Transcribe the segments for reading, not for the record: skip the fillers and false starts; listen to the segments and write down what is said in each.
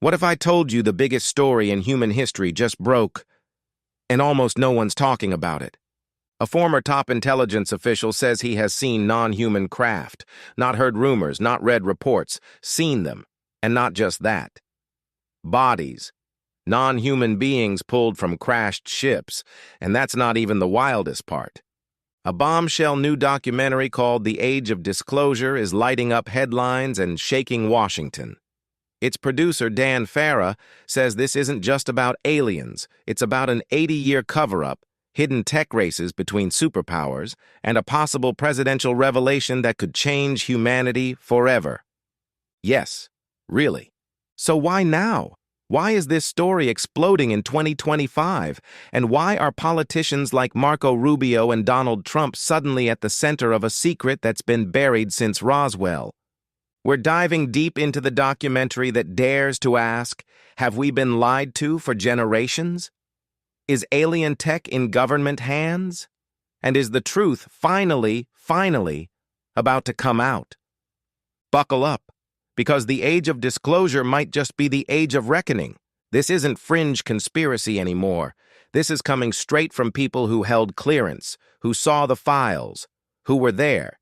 What if I told you the biggest story in human history just broke, and almost no one's talking about it? A former top intelligence official says he has seen non-human craft, not heard rumors, not read reports, seen them, and not just that. Bodies, non-human beings pulled from crashed ships, and that's not even the wildest part. A bombshell new documentary called The Age of Disclosure is lighting up headlines and shaking Washington. Its producer, Farah, says this isn't just about aliens, it's about an 80-year cover-up, hidden tech races between superpowers, and a possible presidential revelation that could change humanity forever. Yes, really. So why now? Why is this story exploding in 2025? And why are politicians like Marco Rubio and Donald Trump suddenly at the center of a secret that's been buried since Roswell? We're diving deep into the documentary that dares to ask, have we been lied to for generations? Is alien tech in government hands? And is the truth finally about to come out? Buckle up, because the age of disclosure might just be the age of reckoning. This isn't fringe conspiracy anymore. This is coming straight from people who held clearance, who saw the files, who were there.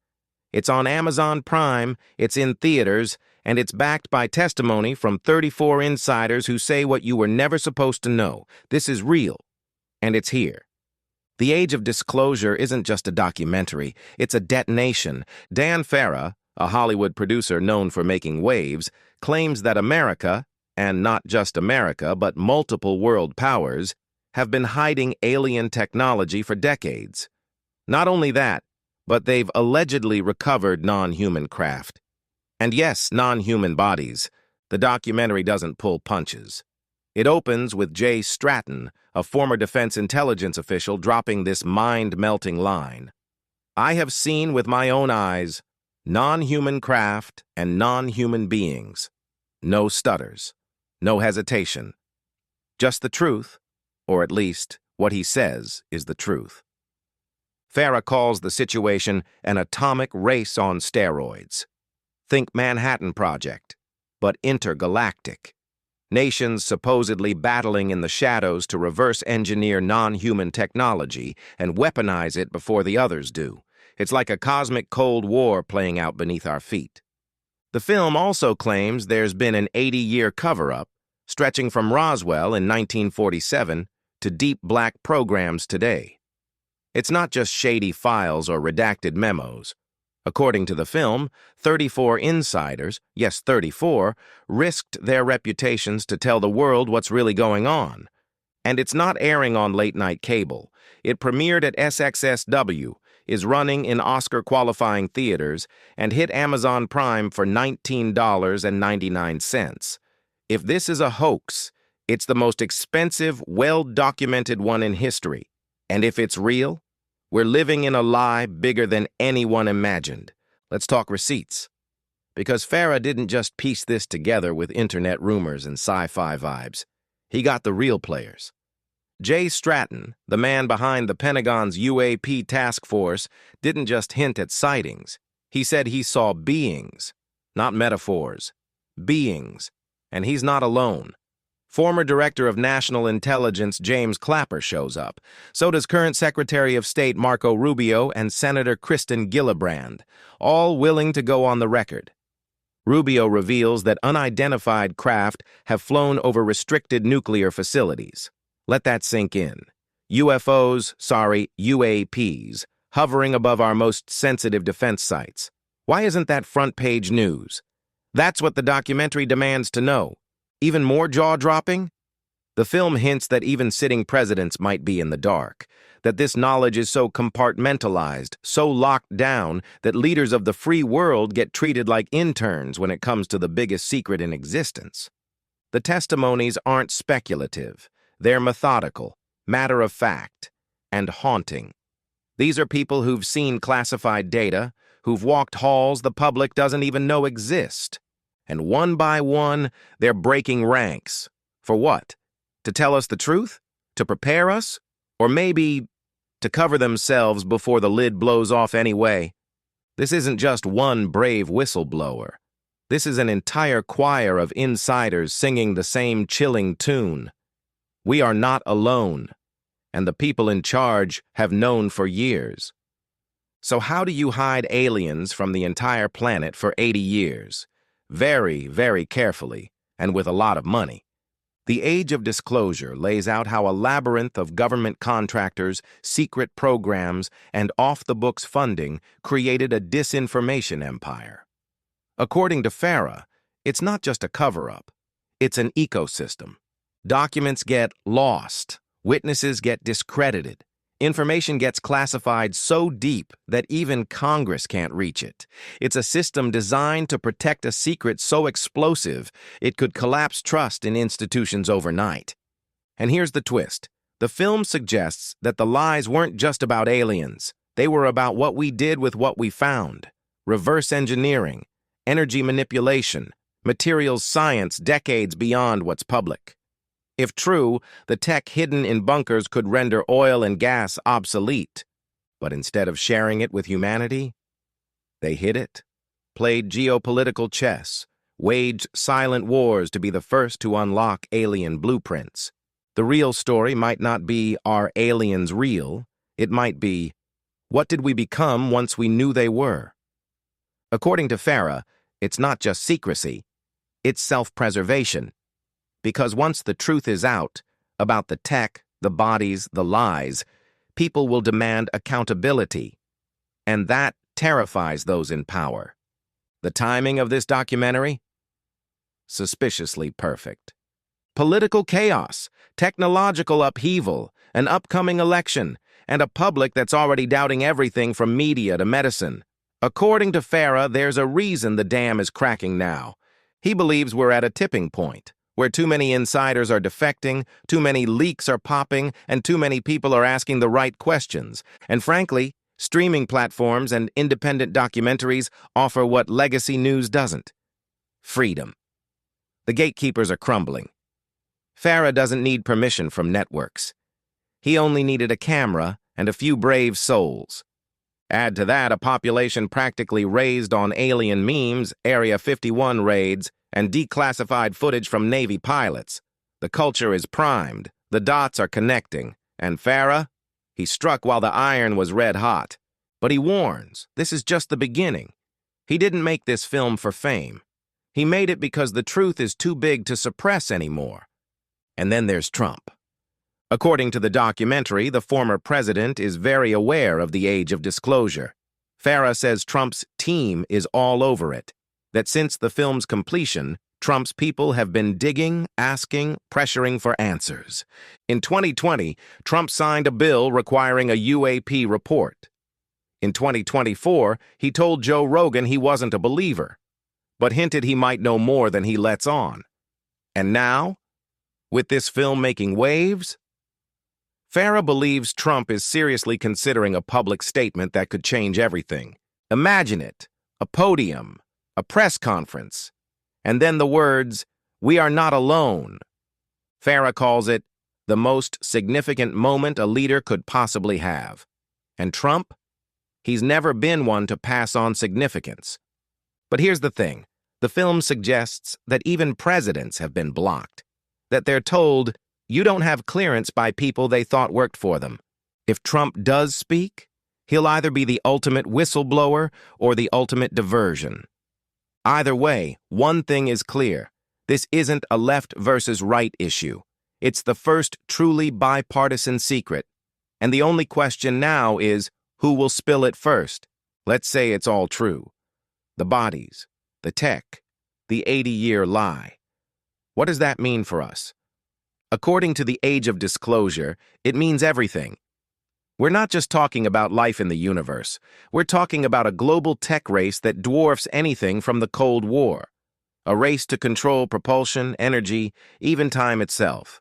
It's on Amazon Prime, it's in theaters, and it's backed by testimony from 34 insiders who say what you were never supposed to know. This is real, and it's here. The Age of Disclosure isn't just a documentary, it's a detonation. Farah, a Hollywood producer known for making waves, claims that America, and not just America, but multiple world powers, have been hiding alien technology for decades. Not only that, but they've allegedly recovered non-human craft. And yes, non-human bodies. The documentary doesn't pull punches. It opens with Jay Stratton, a former defense intelligence official, dropping this mind-melting line. I have seen with my own eyes non-human craft and non-human beings. No stutters, no hesitation. Just the truth, or at least what he says is the truth. Farah calls the situation an atomic race on steroids. Think Manhattan Project, but intergalactic. Nations supposedly battling in the shadows to reverse engineer non-human technology and weaponize it before the others do. It's like a cosmic Cold War playing out beneath our feet. The film also claims there's been an 80-year cover-up, stretching from Roswell in 1947 to deep black programs today. It's not just shady files or redacted memos. According to the film, 34 insiders, yes, 34, risked their reputations to tell the world what's really going on. And it's not airing on late-night cable. It premiered at SXSW, is running in Oscar-qualifying theaters, and hit Amazon Prime for $19.99. If this is a hoax, it's the most expensive, well-documented one in history. And if it's real, we're living in a lie bigger than anyone imagined. Let's talk receipts. Because Farah didn't just piece this together with internet rumors and sci-fi vibes. He got the real players. Jay Stratton, the man behind the Pentagon's UAP task force, didn't just hint at sightings. He said he saw beings, not metaphors. Beings. And he's not alone. Former Director of National Intelligence James Clapper shows up. So does current Secretary of State Marco Rubio and Senator Kristen Gillibrand, all willing to go on the record. Rubio reveals that unidentified craft have flown over restricted nuclear facilities. Let that sink in. UAPs, hovering above our most sensitive defense sites. Why isn't that front-page news? That's what the documentary demands to know. Even more jaw-dropping? The film hints that even sitting presidents might be in the dark, that this knowledge is so compartmentalized, so locked down, that leaders of the free world get treated like interns when it comes to the biggest secret in existence. The testimonies aren't speculative. They're methodical, matter-of-fact, and haunting. These are people who've seen classified data, who've walked halls the public doesn't even know exist. And one by one, they're breaking ranks. For what? To tell us the truth? To prepare us? Or maybe to cover themselves before the lid blows off anyway? This isn't just one brave whistleblower. This is an entire choir of insiders singing the same chilling tune. We are not alone, and the people in charge have known for years. So how do you hide aliens from the entire planet for 80 years? Very, very carefully, and with a lot of money. The Age of Disclosure lays out how a labyrinth of government contractors, secret programs, and off-the-books funding created a disinformation empire. According to Farah, it's not just a cover-up. It's an ecosystem. Documents get lost. Witnesses get discredited. Information gets classified so deep that even Congress can't reach it. It's a system designed to protect a secret so explosive it could collapse trust in institutions overnight. And here's the twist. The film suggests that the lies weren't just about aliens. They were about what we did with what we found. Reverse engineering, energy manipulation, materials science decades beyond what's public. If true, the tech hidden in bunkers could render oil and gas obsolete. But instead of sharing it with humanity, they hid it, played geopolitical chess, waged silent wars to be the first to unlock alien blueprints. The real story might not be, are aliens real? It might be, what did we become once we knew they were? According to Farah, it's not just secrecy, it's self-preservation. Because once the truth is out about the tech, the bodies, the lies, people will demand accountability. And that terrifies those in power. The timing of this documentary? Suspiciously perfect. Political chaos, technological upheaval, an upcoming election, and a public that's already doubting everything from media to medicine. According to Farah, there's a reason the dam is cracking now. He believes we're at a tipping point, where too many insiders are defecting, too many leaks are popping, and too many people are asking the right questions. And frankly, streaming platforms and independent documentaries offer what legacy news doesn't. Freedom. The gatekeepers are crumbling. Farah doesn't need permission from networks. He only needed a camera and a few brave souls. Add to that a population practically raised on alien memes, Area 51 raids, and declassified footage from Navy pilots. The culture is primed, the dots are connecting, and Farah? He struck while the iron was red hot. But he warns, this is just the beginning. He didn't make this film for fame. He made it because the truth is too big to suppress anymore. And then there's Trump. According to the documentary, the former president is very aware of the Age of Disclosure. Farah says Trump's team is all over it, that since the film's completion, Trump's people have been digging, asking, pressuring for answers. In 2020, Trump signed a bill requiring a UAP report. In 2024, he told Joe Rogan he wasn't a believer, but hinted he might know more than he lets on. And now, with this film making waves, Farah believes Trump is seriously considering a public statement that could change everything. Imagine it, a podium, a press conference, and then the words, "We are not alone." Farah calls it the most significant moment a leader could possibly have. And Trump? He's never been one to pass on significance. But here's the thing. The film suggests that even presidents have been blocked, that they're told, you don't have clearance by people they thought worked for them. If Trump does speak, he'll either be the ultimate whistleblower or the ultimate diversion. Either way, one thing is clear. This isn't a left versus right issue. It's the first truly bipartisan secret. And the only question now is, who will spill it first? Let's say it's all true. The bodies, the tech, the 80-year lie. What does that mean for us? According to the Age of Disclosure, it means everything. We're not just talking about life in the universe. We're talking about a global tech race that dwarfs anything from the Cold War. A race to control propulsion, energy, even time itself.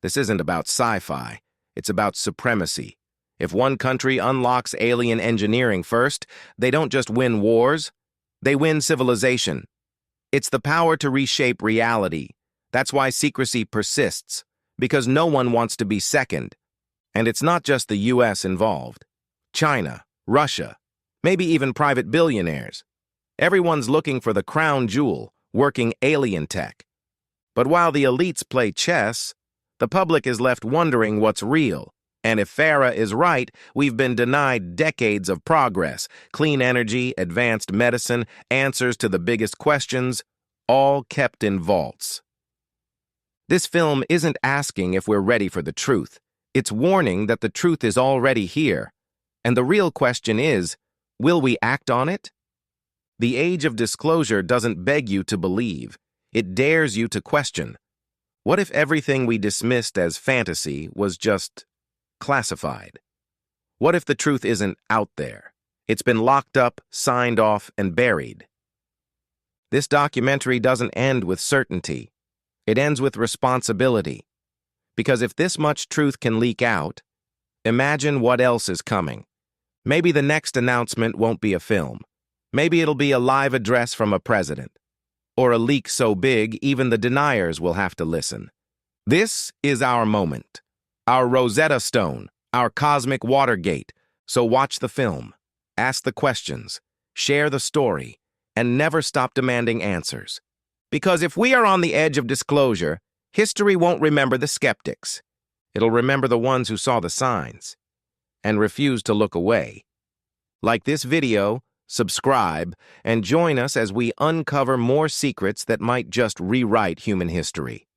This isn't about sci-fi. It's about supremacy. If one country unlocks alien engineering first, they don't just win wars, they win civilization. It's the power to reshape reality. That's why secrecy persists, because no one wants to be second. And it's not just the US involved. China, Russia, maybe even private billionaires. Everyone's looking for the crown jewel, working alien tech. But while the elites play chess, the public is left wondering what's real. And if Farah is right, we've been denied decades of progress, clean energy, advanced medicine, answers to the biggest questions, all kept in vaults. This film isn't asking if we're ready for the truth. It's warning that the truth is already here. And the real question is, will we act on it? The age of disclosure doesn't beg you to believe. It dares you to question. What if everything we dismissed as fantasy was just classified? What if the truth isn't out there? It's been locked up, signed off, and buried. This documentary doesn't end with certainty. It ends with responsibility. Because if this much truth can leak out, imagine what else is coming. Maybe the next announcement won't be a film. Maybe it'll be a live address from a president. Or a leak so big, even the deniers will have to listen. This is our moment. Our Rosetta Stone, our cosmic Watergate. So watch the film, ask the questions, share the story, and never stop demanding answers. Because if we are on the edge of disclosure, history won't remember the skeptics. It'll remember the ones who saw the signs and refused to look away. Like this video, subscribe, and join us as we uncover more secrets that might just rewrite human history.